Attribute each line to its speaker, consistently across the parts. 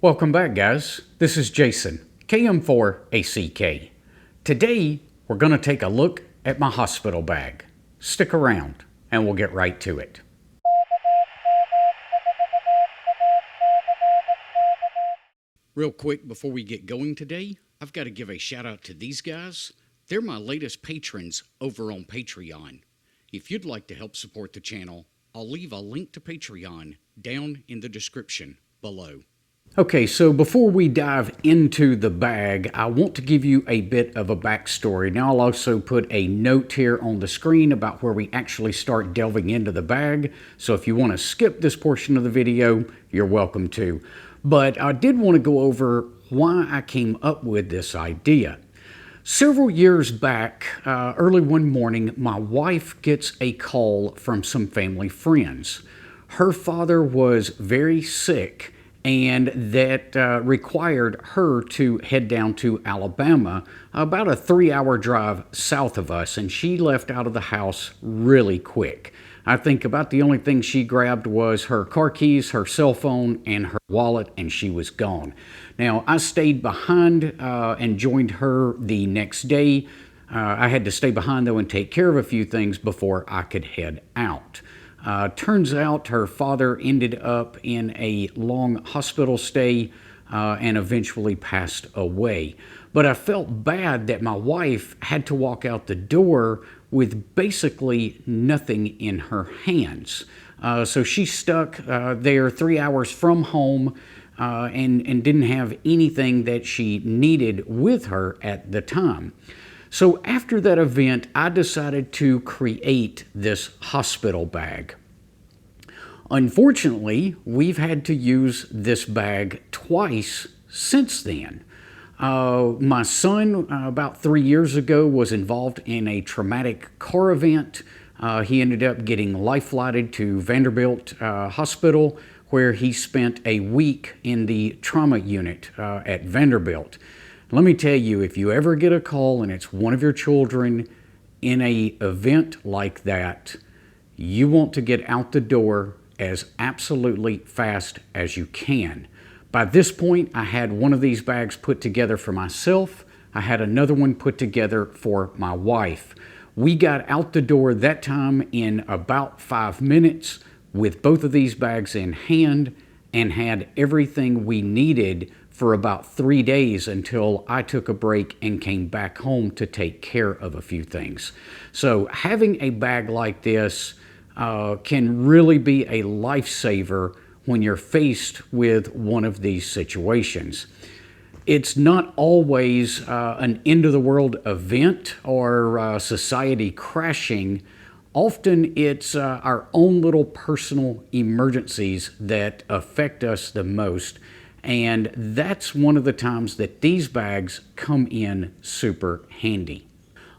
Speaker 1: Welcome back, guys. This is Jason, KM4ACK. Today, we're going to take a look at my hospital bag. Stick around, and we'll get right to it. Real quick before we get going today, I've got to give a shout out to these guys. They're my latest patrons over on Patreon. If you'd like to help support the channel, I'll leave a link to Patreon down in the description below. Okay, so before we dive into the bag, I want to give you a bit of a backstory. Now, I'll also put a note here on the screen about where we actually start delving into the bag. So if you want to skip this portion of the video, you're welcome to. But I did want to go over why I came up with this idea. Several years back, early one morning, my wife gets a call from some family friends. Her father was very sick, and that required her to head down to Alabama, about a 3-hour drive south of us, and she left out of the house really quick. I think about the only thing she grabbed was her car keys, her cell phone, and her wallet, and she was gone. Now, I stayed behind and joined her the next day. I had to stay behind, though, and take care of a few things before I could head out. Turns out her father ended up in a long hospital stay and eventually passed away. But I felt bad that my wife had to walk out the door with basically nothing in her hands. So she stuck there 3 hours from home and didn't have anything that she needed with her at the time. So after that event, I decided to create this hospital bag. Unfortunately, we've had to use this bag twice since then. My son, about 3 years ago, was involved in a traumatic car event. He ended up getting life-flighted to Vanderbilt Hospital, where he spent a week in the trauma unit at Vanderbilt. Let me tell you, if you ever get a call and it's one of your children in an event like that, you want to get out the door as absolutely fast as you can. By this point, I had one of these bags put together for myself. I had another one put together for my wife. We got out the door that time in about 5 minutes with both of these bags in hand and had everything we needed for about 3 days until I took a break and came back home to take care of a few things. So having a bag like this can really be a lifesaver when you're faced with one of these situations. It's not always an end-of-the-world event or society crashing. Often it's our own little personal emergencies that affect us the most. And that's one of the times that these bags come in super handy.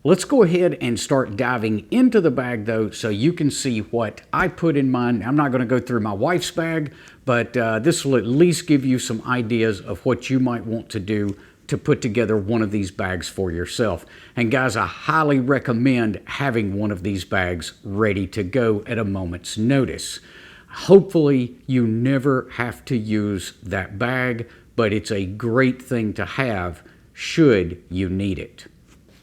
Speaker 1: Let's go ahead and start diving into the bag, though, so you can see what I put in mine. I'm not going to go through my wife's bag, but this will at least give you some ideas of what you might want to do to put together one of these bags for yourself. And guys, I highly recommend having one of these bags ready to go at a moment's notice. Hopefully, you never have to use that bag, but it's a great thing to have should you need it.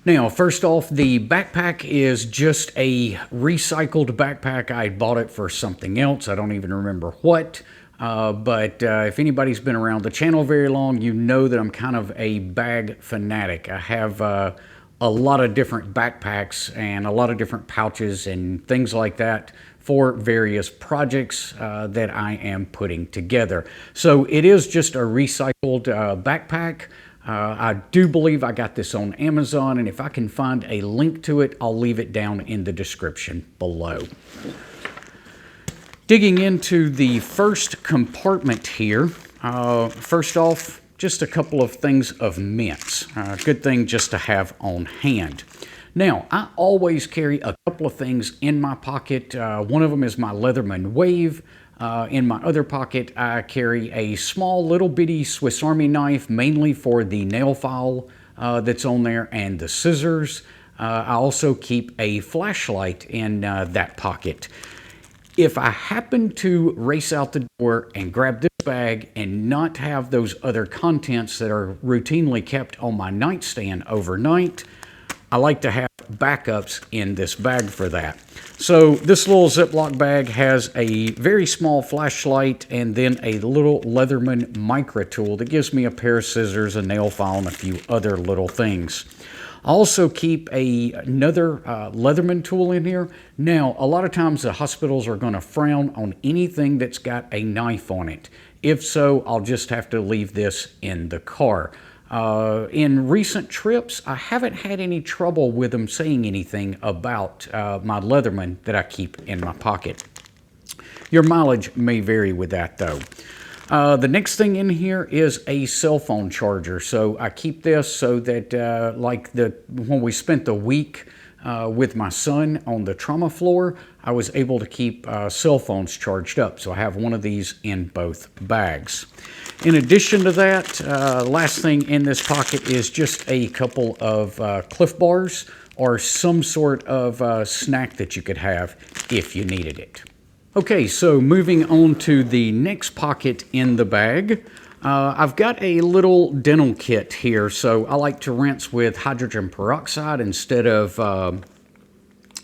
Speaker 1: Now, first off, the backpack is just a recycled backpack. I bought it for something else. I don't even remember what. But if anybody's been around the channel very long, you know that I'm kind of a bag fanatic. I have a lot of different backpacks and a lot of different pouches and things like that for various projects that I am putting together. So it is just a recycled backpack. I do believe I got this on Amazon, and if I can find a link to it, I'll leave it down in the description below. Digging into the first compartment here, first off, just a couple of things of mints. Good thing just to have on hand. Now, I always carry a couple of things in my pocket. One of them is my Leatherman Wave. In my other pocket, I carry a small little bitty Swiss Army knife, mainly for the nail file that's on there and the scissors. I also keep a flashlight in that pocket. If I happen to race out the door and grab this bag and not have those other contents that are routinely kept on my nightstand overnight, I like to have backups in this bag for that. So this little Ziploc bag has a very small flashlight and then a little Leatherman micro tool that gives me a pair of scissors, a nail file, and a few other little things. I also keep another Leatherman tool in here. Now, a lot of times the hospitals are going to frown on anything that's got a knife on it. If so, I'll just have to leave this in the car. In recent trips, I haven't had any trouble with them saying anything about my Leatherman that I keep in my pocket. Your mileage may vary with that though. The next thing in here is a cell phone charger. So I keep this so that when we spent the week with my son on the trauma floor, I was able to keep cell phones charged up. So I have one of these in both bags. In addition to that, last thing in this pocket is just a couple of Cliff Bars or some sort of snack that you could have if you needed it. Okay, so moving on to the next pocket in the bag. I've got a little dental kit here, so I like to rinse with hydrogen peroxide instead of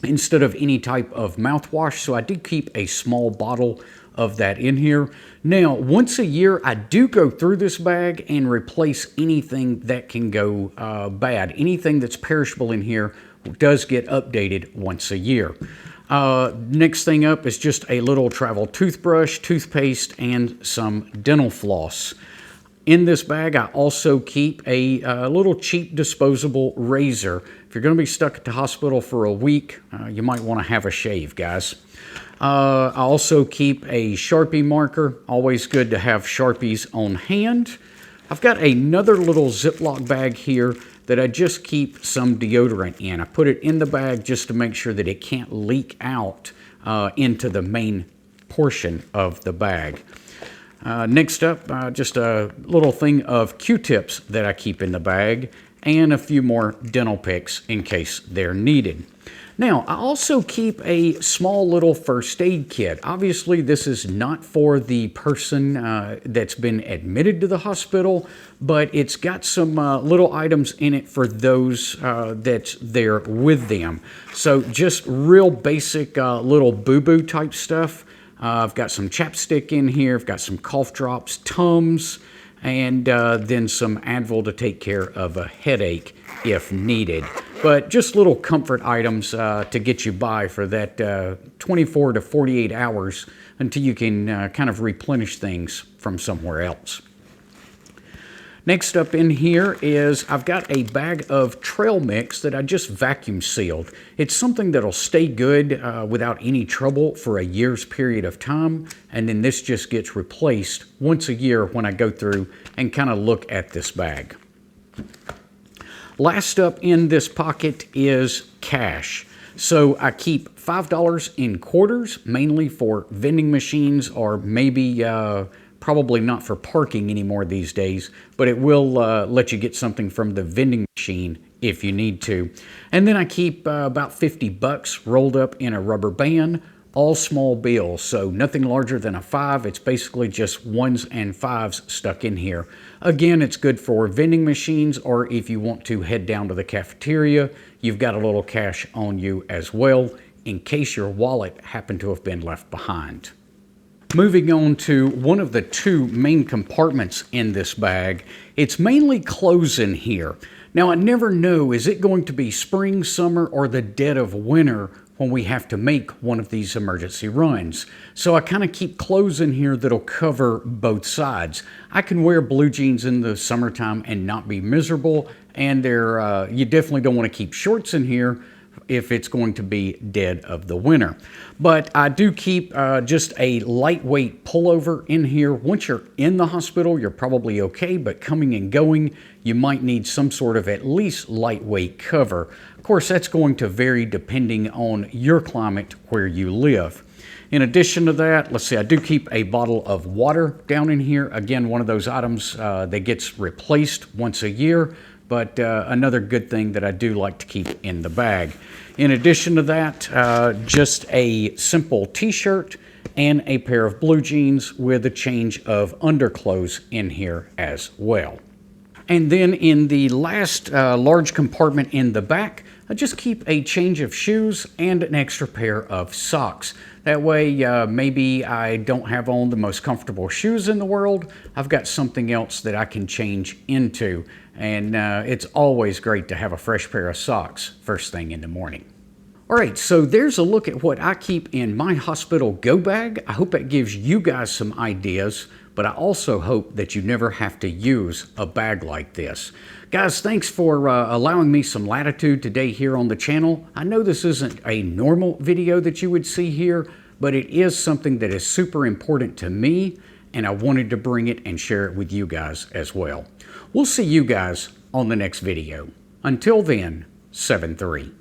Speaker 1: any type of mouthwash, so I do keep a small bottle of that in here. Now, once a year, I do go through this bag and replace anything that can go bad. Anything that's perishable in here does get updated once a year. Next thing up is just a little travel toothbrush, toothpaste, and some dental floss. In this bag, I also keep a little cheap disposable razor. If you're going to be stuck at the hospital for a week, you might want to have a shave, guys. I also keep a Sharpie marker. Always good to have Sharpies on hand. I've got another little Ziploc bag here that I just keep some deodorant in. I put it in the bag just to make sure that it can't leak out into the main portion of the bag. Next up, just a little thing of Q-tips that I keep in the bag and a few more dental picks in case they're needed. Now, I also keep a small little first aid kit. Obviously, this is not for the person that's been admitted to the hospital, but it's got some little items in it for those that's there with them. So just real basic little boo-boo type stuff. I've got some chapstick in here. I've got some cough drops, Tums, and then some Advil to take care of a headache if needed. But just little comfort items to get you by for that 24 to 48 hours until you can kind of replenish things from somewhere else. Next up in here is I've got a bag of trail mix that I just vacuum sealed. It's something that'll stay good without any trouble for a year's period of time, and then this just gets replaced once a year when I go through and kind of look at this bag. Last up in this pocket is cash. So I keep $5 in quarters, mainly for vending machines or maybe probably not for parking anymore these days, but it will let you get something from the vending machine if you need to. And then I keep about 50 bucks rolled up in a rubber band, all small bills, so nothing larger than a 5. It's basically just 1s and 5s stuck in here. Again, it's good for vending machines, or if you want to head down to the cafeteria, you've got a little cash on you as well, in case your wallet happened to have been left behind. Moving on to one of the two main compartments in this bag, it's mainly clothes in here. Now I never know, is it going to be spring, summer, or the dead of winter when we have to make one of these emergency runs? So I kind of keep clothes in here that'll cover both sides. I can wear blue jeans in the summertime and not be miserable, and you definitely don't want to keep shorts in here if it's going to be dead of the winter. But I do keep just a lightweight pullover in here. Once you're in the hospital, you're probably okay, but coming and going, you might need some sort of at least lightweight cover. Of course, that's going to vary depending on your climate where you live. In addition to that, let's see, I do keep a bottle of water down in here. Again, one of those items that gets replaced once a year, but another good thing that I do like to keep in the bag. In addition to that, just a simple t-shirt and a pair of blue jeans with a change of underclothes in here as well. And then in the last large compartment in the back, I just keep a change of shoes and an extra pair of socks. That way, maybe I don't have on the most comfortable shoes in the world. I've got something else that I can change into. And it's always great to have a fresh pair of socks first thing in the morning. All right, so there's a look at what I keep in my hospital go bag. I hope that gives you guys some ideas, but I also hope that you never have to use a bag like this. Guys, thanks for allowing me some latitude today here on the channel. I know this isn't a normal video that you would see here, but it is something that is super important to me, and I wanted to bring it and share it with you guys as well. We'll see you guys on the next video. Until then, 7-3.